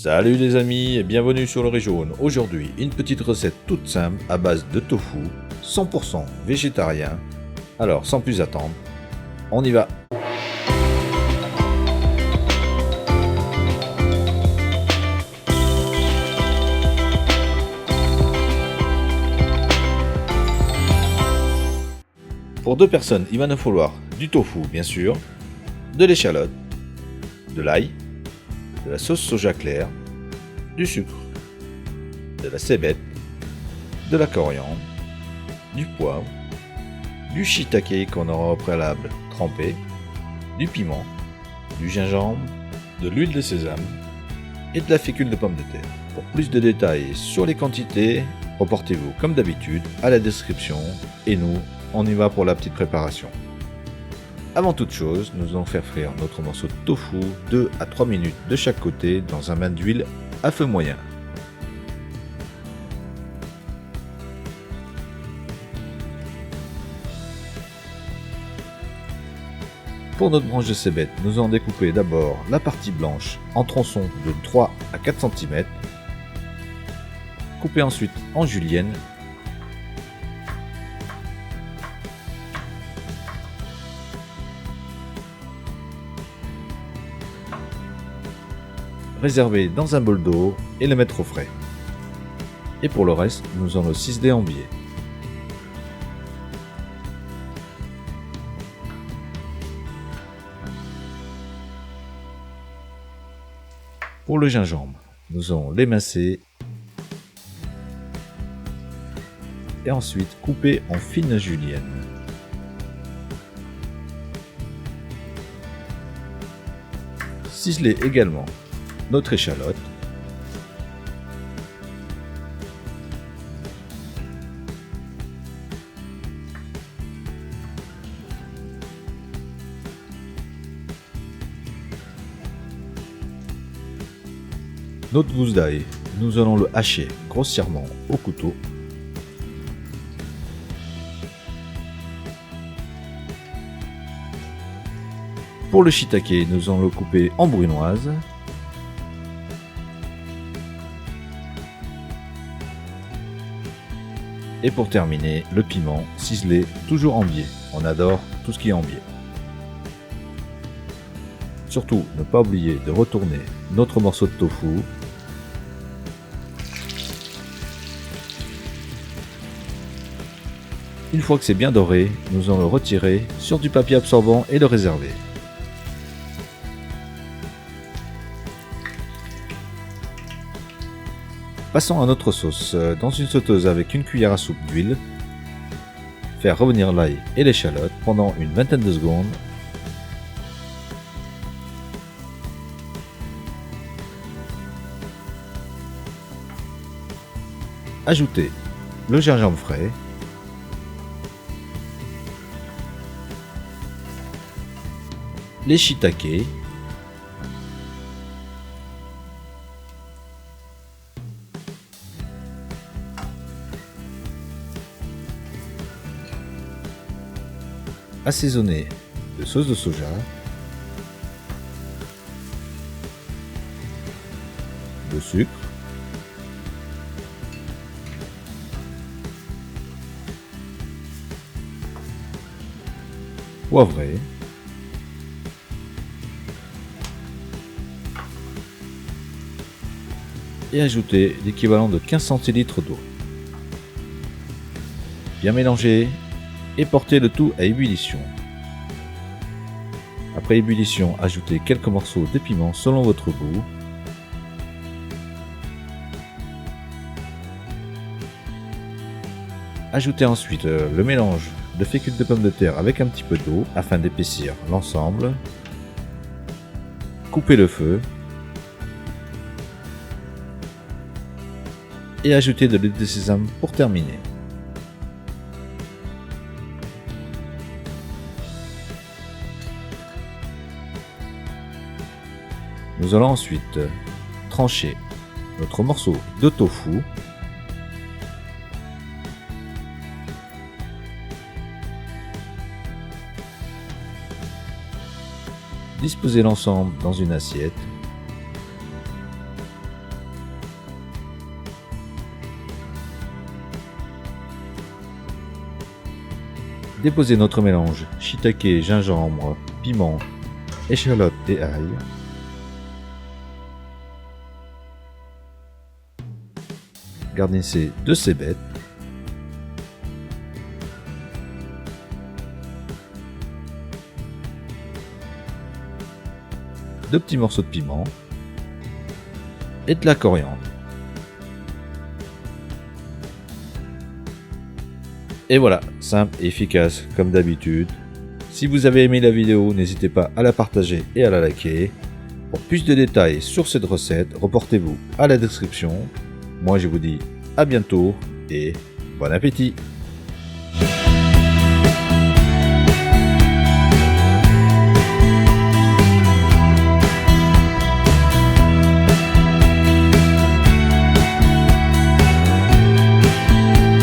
Salut les amis et bienvenue sur le Riz Jaune. Aujourd'hui, une petite recette toute simple à base de tofu, 100% végétarien. Alors, sans plus attendre, on y va. Pour 2 personnes, il va nous falloir du tofu bien sûr, de l'échalote, de l'ail, de la sauce soja claire, du sucre, de la cébette, de la coriandre, du poivre, du shiitake qu'on aura au préalable trempé, du piment, du gingembre, de l'huile de sésame et de la fécule de pomme de terre. Pour plus de détails sur les quantités, reportez-vous comme d'habitude à la description et nous, on y va pour la petite préparation. Avant toute chose, nous allons faire frire notre morceau de tofu 2 à 3 minutes de chaque côté dans un bain d'huile à feu moyen. Pour notre branche de cébette, nous allons découper d'abord la partie blanche en tronçons de 3 à 4 cm. Couper ensuite en julienne. Réserver dans un bol d'eau et le mettre au frais. Et pour le reste, nous allons le ciseler en biais. Pour le gingembre, nous allons l'émincer et ensuite couper en fines juliennes. Ciseler également notre échalote. Notre gousse d'ail, nous allons le hacher grossièrement au couteau. Pour le shiitake, nous allons le couper en brunoise. Et pour terminer, le piment ciselé toujours en biais. On adore tout ce qui est en biais. Surtout, ne pas oublier de retourner notre morceau de tofu. Une fois que c'est bien doré, nous allons le retirer sur du papier absorbant et le réserver. Passons à notre sauce. Dans une sauteuse avec une cuillère à soupe d'huile, faire revenir l'ail et l'échalote pendant une vingtaine de secondes. Ajouter le gingembre frais, les shiitake, assaisonner de sauce de soja, de sucre, poivré, et ajouter l'équivalent de 15 centilitres d'eau. Bien mélanger et porter le tout à ébullition. Après ébullition, ajoutez quelques morceaux de piment selon votre goût. Ajoutez ensuite le mélange de fécule de pomme de terre avec un petit peu d'eau afin d'épaissir l'ensemble. Coupez le feu. Et ajoutez de l'huile de sésame pour terminer. Nous allons ensuite trancher notre morceau de tofu. Disposez l'ensemble dans une assiette. déposer notre mélange shiitake, gingembre, piment, échalote et ail. Garnissez de cébettes. De petits morceaux de piment et de la coriandre. Et voilà, simple et efficace comme d'habitude. Si vous avez aimé la vidéo, n'hésitez pas à la partager et à la liker. Pour plus de détails sur cette recette, reportez-vous à la description. Moi je vous dis à bientôt et bon appétit!